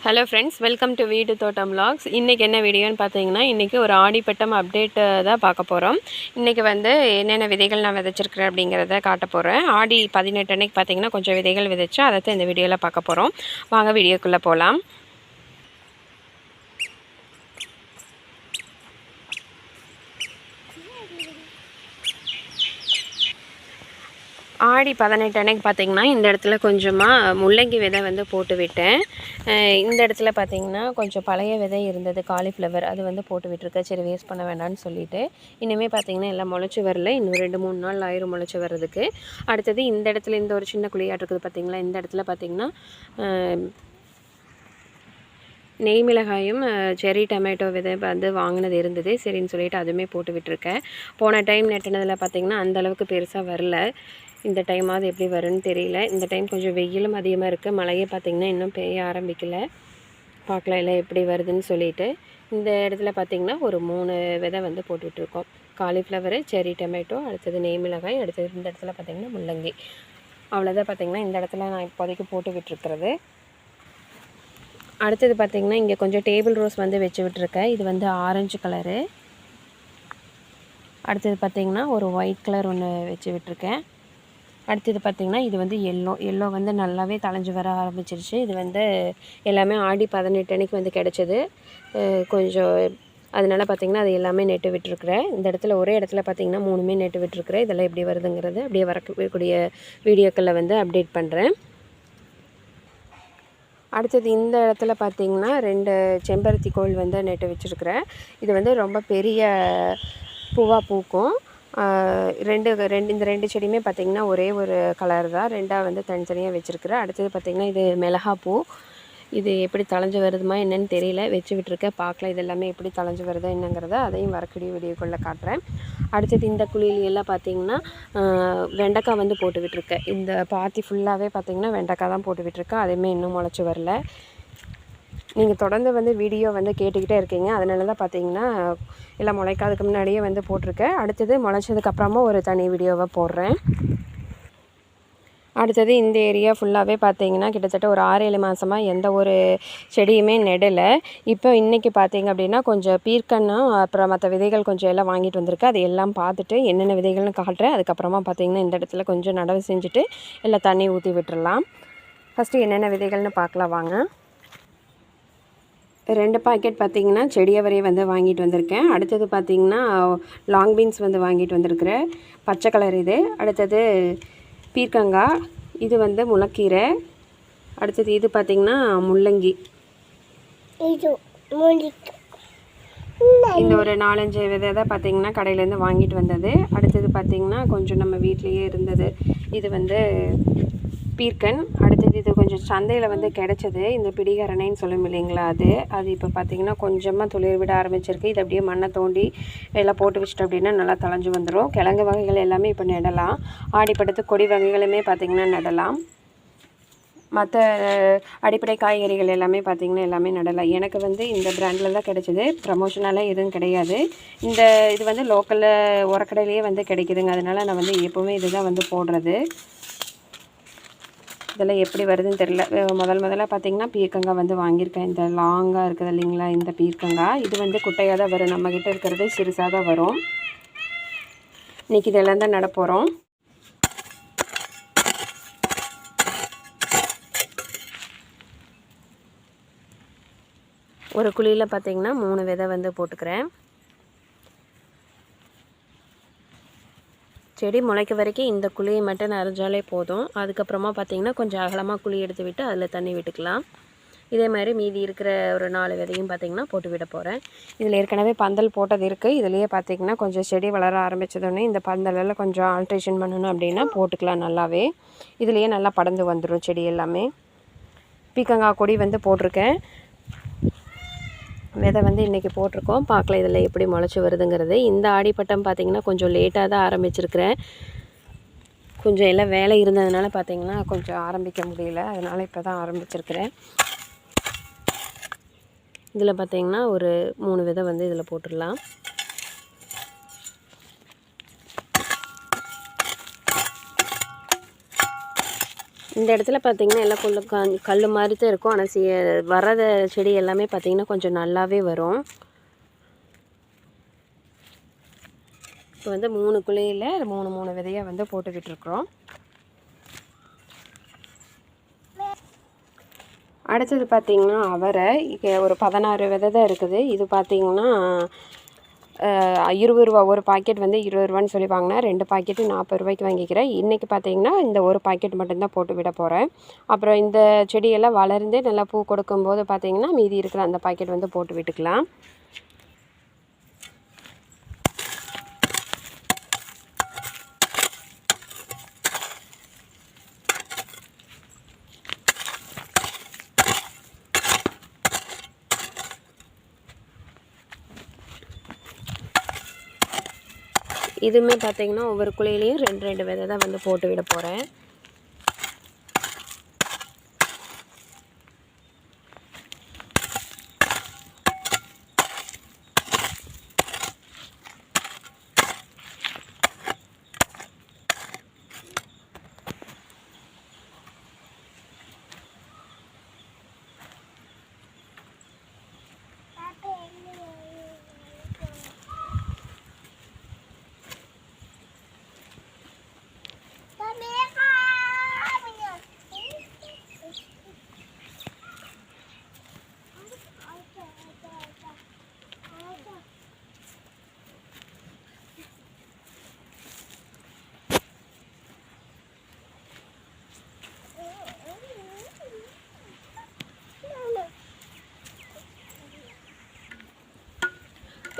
Hello friends, welcome to vettuthottamvlogs. இன்றைக்கி என்ன வீடியோன்னு பார்த்தீங்கன்னா, இன்றைக்கி ஒரு ஆடிப்பட்டம் அப்டேட் தான் பார்க்க போகிறோம். இன்றைக்கி வந்து என்னென்ன விதைகள் நான் விதைச்சிருக்கிறேன் அப்படிங்கிறத காட்ட போகிறேன். ஆடி 18 அன்னைக்கு பார்த்தீங்கன்னா கொஞ்சம் விதைகள் விதைச்சு அதை தான் இந்த வீடியோவில் பார்க்க போகிறோம். வாங்க வீடியோக்குள்ளே போகலாம். ஆடி 18 அன்னைக்கு பார்த்திங்கன்னா இந்த இடத்துல கொஞ்சமாக முள்ளங்கி விதை வந்து போட்டு விட்டேன். இந்த இடத்துல பார்த்திங்கன்னா கொஞ்சம் பழைய விதை இருந்தது, காலிஃப்ளவர், அது வந்து போட்டு விட்டுருக்கேன். சரி, வேஸ்ட் பண்ண வேண்டாம்னு சொல்லிவிட்டு. இனிமேல் பார்த்திங்கன்னா எல்லாம் முளைச்சி வரல, இன்னும் 2-3 நாள் ஆயிரும் முளைச்சி வர்றதுக்கு. அடுத்தது இந்த இடத்துல இந்த ஒரு சின்ன குழியாட்டு இருக்குது பார்த்திங்களா, இந்த இடத்துல பார்த்திங்கன்னா நெய் மிளகாயும் செரி டொமேட்டோ விதை வந்து வாங்கினது இருந்தது. சரின்னு சொல்லிட்டு அதுவுமே போட்டு விட்டுருக்கேன். போன டைம் நெட்டினதில் பார்த்திங்கன்னா அந்தளவுக்கு பெருசாக வரல. இந்த டைமாவது எப்படி வரும்னு தெரியல. இந்த டைம் கொஞ்சம் வெயிலும் அதிகமாக இருக்குது, மழையே பார்த்திங்கன்னா இன்னும் பெய்ய ஆரம்பிக்கலை. பார்க்கலாம் இல்லை எப்படி வருதுன்னு சொல்லிட்டு. இந்த இடத்துல பார்த்திங்கன்னா ஒரு 3 விதை வந்து போட்டுட்ருக்கோம். காலிஃப்ளவரு, செரி டொமேட்டோ, அடுத்தது நெய் மிளகாய், அடுத்தது இந்த இடத்துல பார்த்திங்கன்னா முள்ளங்கி. அவ்வளோதான் பார்த்திங்கன்னா இந்த இடத்துல நான் இப்போதைக்கு போட்டு விட்டுருக்கிறது. அடுத்தது பார்த்திங்கன்னா இங்கே கொஞ்சம் டேபிள் ரோஸ் வந்து வச்சு விட்டுருக்கேன். இது வந்து ஆரஞ்சு கலரு. அடுத்தது பார்த்திங்கன்னா ஒரு ஒயிட் கலர் ஒன்று வச்சு விட்டுருக்கேன். அடுத்தது பார்த்திங்கன்னா இது வந்து எல்லோ வந்து நல்லாவே தளைஞ்சு வர ஆரம்பிச்சிருச்சு. இது வந்து எல்லாமே ஆடி 18 அன்னைக்கு வந்து கிடச்சிது. கொஞ்சம் அதனால் பார்த்திங்கன்னா அது எல்லாமே நெட்டு விட்டுருக்குறேன். இந்த இடத்துல ஒரே இடத்துல பார்த்திங்கன்னா 3மே நெட்டு விட்டுருக்குறேன். இதெல்லாம் எப்படி வருதுங்கிறது அப்படியே வரக்கூடிய வீடியோக்களில் வந்து அப்டேட் பண்ணுறேன். அடுத்தது இந்த இடத்துல பார்த்திங்கன்னா 2 செம்பருத்தி கோல் வந்து நெட்டு வச்சுருக்குறேன். இது வந்து ரொம்ப பெரிய பூவாக பூக்கும். இந்த 2 செடியுமே பார்த்திங்கன்னா ஒரே ஒரு கலர் தான். 2ஆக வந்து தனித்தனியாக வச்சுருக்குறேன். அடுத்தது பார்த்திங்கன்னா இது மிளகாப்பூ. இது எப்படி தளைஞ்சு வருதுமா என்னென்னு தெரியல, வச்சு விட்டுருக்கேன். பார்க்கலாம் இது எல்லாமே எப்படி தளைஞ்சு வருதா என்னங்கிறத அதையும் வரக்கூடிய வீடியோக்குள்ளே காட்டுறேன். அடுத்தது இந்த குழியிலெல்லாம் பார்த்திங்கன்னா வெண்டைக்காய் வந்து போட்டு விட்டுருக்கேன். இந்த பாத்தி ஃபுல்லாகவே பார்த்திங்கன்னா வெண்டைக்காய் தான் போட்டு விட்டுருக்கேன். அதையுமே இன்னும் முளைச்சி வரல. நீங்கள் தொடர்ந்து வந்து வீடியோ வந்து கேட்டுக்கிட்டே இருக்கீங்க, அதனால தான் பார்த்திங்கன்னா எல்லாம் முளைக்காதுக்கு முன்னாடியே வந்து போட்டிருக்கேன். அடுத்தது முளைச்சதுக்கப்புறமா ஒரு தனி வீடியோவை போடுறேன். அடுத்தது இந்த ஏரியா ஃபுல்லாகவே பார்த்திங்கன்னா கிட்டத்தட்ட ஒரு 6-7 மாதமாக எந்த ஒரு செடியுமே நெடலை. இப்போ இன்றைக்கி பார்த்திங்க அப்படின்னா கொஞ்சம் பீர்க்கன்னும் அப்புறம் மற்ற விதைகள் கொஞ்சம் எல்லாம் வாங்கிட்டு வந்திருக்கு. அது எல்லாம் பார்த்துட்டு என்னென்ன விதைகள்னு காட்டுறேன். அதுக்கப்புறமா பார்த்திங்கன்னா இந்த இடத்துல கொஞ்சம் நடவு செஞ்சுட்டு எல்லாம் தண்ணி ஊற்றி விட்டுறலாம். ஃபஸ்ட்டு என்னென்ன விதைகள்னு பார்க்கலாம் வாங்க. 2 பாக்கெட் பார்த்திங்கன்னா செடியவரை வந்து வாங்கிட்டு வந்திருக்கேன். அடுத்தது பார்த்திங்கன்னா லாங் பீன்ஸ் வந்து வாங்கிட்டு வந்திருக்கிறேன், பச்சை கலர் இது. அடுத்தது பீர்க்கங்காய், இது வந்து முளைக்கீரை. அடுத்தது இது பார்த்திங்கன்னா முள்ளங்கி. இந்த ஒரு 4-5 விதை தான் பார்த்திங்கன்னா கடையிலேருந்து வாங்கிட்டு வந்தது. அடுத்தது பார்த்திங்கன்னா கொஞ்சம் நம்ம வீட்லேயே இருந்தது. இது வந்து பீர்க்கன். அடுத்தது இது கொஞ்சம் சந்தையில் வந்து கிடச்சது, இந்த பிடிகரணைன்னு சொல்லும் இல்லைங்களா, அது இப்போ பார்த்திங்கன்னா கொஞ்சமாக துளிர் விட ஆரம்பிச்சிருக்கு. இது அப்படியே மண்ணை தோண்டி எல்லாம் போட்டு வச்சுட்டு அப்படின்னா நல்லா தளைஞ்சு வந்துடும். கிழங்கு வகைகள் எல்லாமே இப்போ நடலாம். ஆடிப்பட்டத்து கொடி வகைகளுமே பார்த்திங்கன்னா நடலாம். மற்ற அடிப்படை காய்கறிகள் எல்லாமே பார்த்திங்கன்னா எல்லாமே நடலாம். எனக்கு வந்து இந்த பிராண்டில் தான் கிடச்சிது, ப்ரமோஷனெல்லாம் எதுவும் கிடையாது. இது வந்து லோக்கலில் உரக்கடையிலேயே வந்து கிடைக்குதுங்க. அதனால் நான் வந்து எப்போவுமே இது தான் வந்து போடுறது. இதெல்லாம் எப்படி வருதுன்னு தெரியல. முதல்ல பார்த்திங்கன்னா பீர்க்கங்காய் வந்து வாங்கியிருக்கேன். இந்த லாங்காக இருக்குது இல்லைங்களா, இந்த பீர்க்கங்காய் இது வந்து குட்டையாக தான் வரும். நம்மக்கிட்ட இருக்கிறது சிறுசாக தான் வரும். இன்றைக்கி இதெல்லாம் தான் நட போகிறோம். ஒரு குழியில் பார்த்திங்கன்னா 3 விதை வந்து போட்டுக்கிறேன். செடி முளைக்க வரைக்கும் இந்த குழியை மட்டும் நனைஞ்சாலே போதும். அதுக்கப்புறமா பார்த்திங்கன்னா கொஞ்சம் அகலமாக குழி எடுத்து விட்டு அதில் தண்ணி விட்டுக்கலாம். இதே மாதிரி மீதி இருக்கிற ஒரு 4 விதையும் பார்த்திங்கன்னா போட்டு விட போகிறேன். இதில் ஏற்கனவே பந்தல் போட்டது இருக்குது. இதுலேயே பார்த்திங்கன்னா கொஞ்சம் செடி வளர ஆரம்பித்ததோடனே இந்த பந்தலெல்லாம் கொஞ்சம் ஆல்ட்ரேஷன் பண்ணணும் அப்படின்னா போட்டுக்கலாம். நல்லாவே இதுலேயே நல்லா படர்ந்து வந்துடும் செடி எல்லாமே. பீர்க்கங்காய் கொடி வந்து போட்டிருக்கேன். விதை வந்து இன்றைக்கி போட்டிருக்கோம். பார்க்கலாம் இதில் எப்படி முளைச்சி வருதுங்கிறது. இந்த ஆடிப்பட்டம் பார்த்திங்கன்னா கொஞ்சம் லேட்டாக தான் ஆரம்பிச்சிருக்கிறேன். கொஞ்சம் எல்லாம் வேலை இருந்ததுனால பார்த்திங்கன்னா கொஞ்சம் ஆரம்பிக்க முடியல, அதனால் இப்போ தான் ஆரம்பிச்சிருக்கிறேன். இதில் பார்த்திங்கன்னா ஒரு 3 விதை வந்து இதில் போட்டுடலாம். இந்த இடத்துல பார்த்திங்கன்னா எல்லாம் கொஞ்சம் கல் மாதிரி தான் இருக்கும். ஆனால் வர்ற செடி எல்லாமே பார்த்திங்கன்னா கொஞ்சம் நல்லாவே வரும். இப்போ வந்து 3 குழியில் 3 விதையை வந்து போட்டுக்கிட்டுருக்குறோம். அடுத்தது பார்த்திங்கன்னா அவரை ஒரு 16 விதை தான் இருக்குது. இது பார்த்திங்கன்னா 20 ரூபா ஒரு பாக்கெட் வந்து 20 ரூபான்னு சொல்லி வாங்கினா 2 பாக்கெட்டு 40 ரூபாய்க்கு வாங்கிக்கிறேன். இன்றைக்கி பார்த்திங்கன்னா இந்த ஒரு பாக்கெட் மட்டும்தான் போட்டு விட போகிறேன். அப்புறம் இந்த செடியெல்லாம் வளர்ந்து நல்லா பூ கொடுக்கும்போது பார்த்திங்கன்னா மீதி இருக்கிற அந்த பாக்கெட் வந்து போட்டு விட்டுக்கலாம். இதுவுமே பார்த்திங்கன்னா ஒவ்வொரு குழியிலையும் 2 விதை தான் வந்து போட்டு விட போகிறேன்.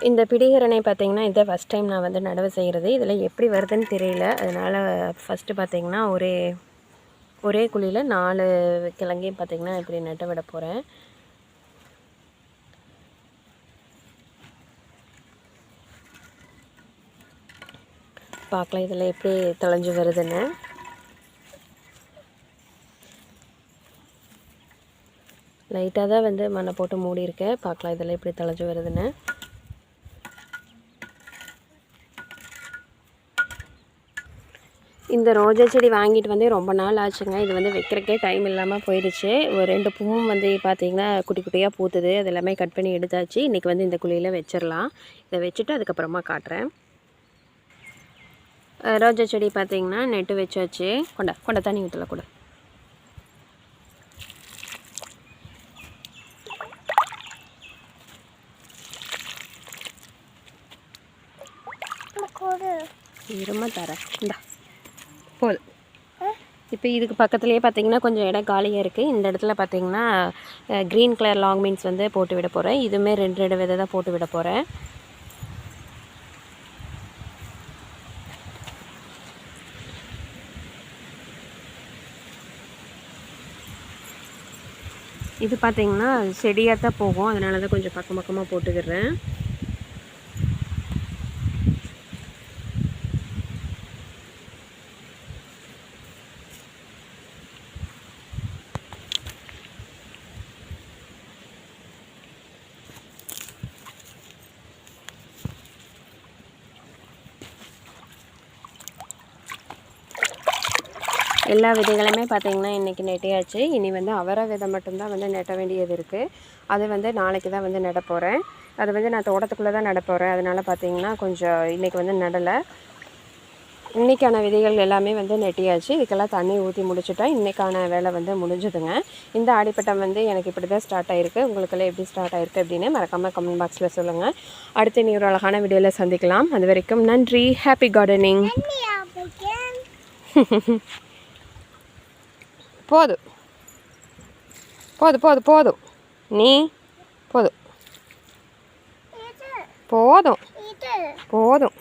இந்த பிடிகரணை பார்த்திங்கன்னா இதை ஃபஸ்ட் டைம் நான் வந்து நடவு செய்கிறது. இதில் எப்படி வருதுன்னு தெரியல. அதனால் ஃபஸ்ட்டு பார்த்திங்கன்னா ஒரே குழியில் 4 கிழங்கையும் பார்த்திங்கன்னா இப்படி நட்டு விட போகிறேன். பார்க்கலாம் இதில் எப்படி தொலைஞ்சு வருதுன்னு. லைட்டாக தான் வந்து மண்ணை போட்டு மூடி இருக்கேன். பார்க்கலாம் இதில் எப்படி தொலைஞ்சு வருதுன்னு. இந்த ரோஜா செடி வாங்கிட்டு வந்து ரொம்ப நாள் ஆச்சுங்க. இது வந்து வைக்கிறக்கே டைம் இல்லாமல் போயிடுச்சு. ஒரு 2 பூவும் வந்து பார்த்திங்கன்னா குட்டி குட்டியாக பூத்துது. அது எல்லாமே கட் பண்ணி எடுத்தாச்சு. இன்றைக்கி வந்து இந்த குழியில் வச்சிடலாம். இதை வச்சுட்டு அதுக்கப்புறமா காட்டுறேன். ரோஜா செடி பார்த்திங்கன்னா நெட்டு வச்சாச்சு. கொண்ட தண்ணி ஊற்றல கூட. இருமா தரேன். இந்தா போதும். இப்போ இதுக்கு பக்கத்துலேயே பார்த்திங்கன்னா கொஞ்சம் இடம் காலியாக இருக்குது. இந்த இடத்துல பார்த்திங்கன்னா க்ரீன் கலர் லாங் மீன்ஸ் வந்து போட்டு விட போகிறேன். இதுவுமே 2 விதை தான் போட்டு விட போகிறேன். இது பார்த்திங்கன்னா செடியாக தான் போகும். அதனால தான் கொஞ்சம் பக்கமாக போட்டுக்கிறேன். எல்லா விதைகளுமே பார்த்திங்கன்னா இன்றைக்கி நெட்டியாச்சு. இனி வந்து அவரை விதை மட்டும்தான் வந்து நெட்ட வேண்டியது இருக்குது. அது வந்து நாளைக்கு தான் வந்து நட போகிறேன். அது வந்து நான் தோட்டத்துக்குள்ளே தான் நட போகிறேன். அதனால் பார்த்திங்கன்னா கொஞ்சம் இன்றைக்கி வந்து நடலை. இன்றைக்கான விதைகள் எல்லாமே வந்து நெட்டியாச்சு. இதுக்கெல்லாம் தண்ணி ஊற்றி முடிச்சுட்டா இன்றைக்கான வேலை வந்து முடிஞ்சுதுங்க. இந்த ஆடிப்பட்டம் வந்து எனக்கு இப்படி தான் ஸ்டார்ட் ஆகிருக்கு. உங்களுக்கெல்லாம் எப்படி ஸ்டார்ட் ஆகிருக்கு அப்படின்னு மறக்காமல் கமெண்ட் பாக்ஸில் சொல்லுங்கள். அடுத்து நீ ஒரு அழகான வீடியோவில் சந்திக்கலாம். அது வரைக்கும் நன்றி. Happy gardening. போதும் போதும் போதும் போதும் நீ போதும் போதும் போதும்.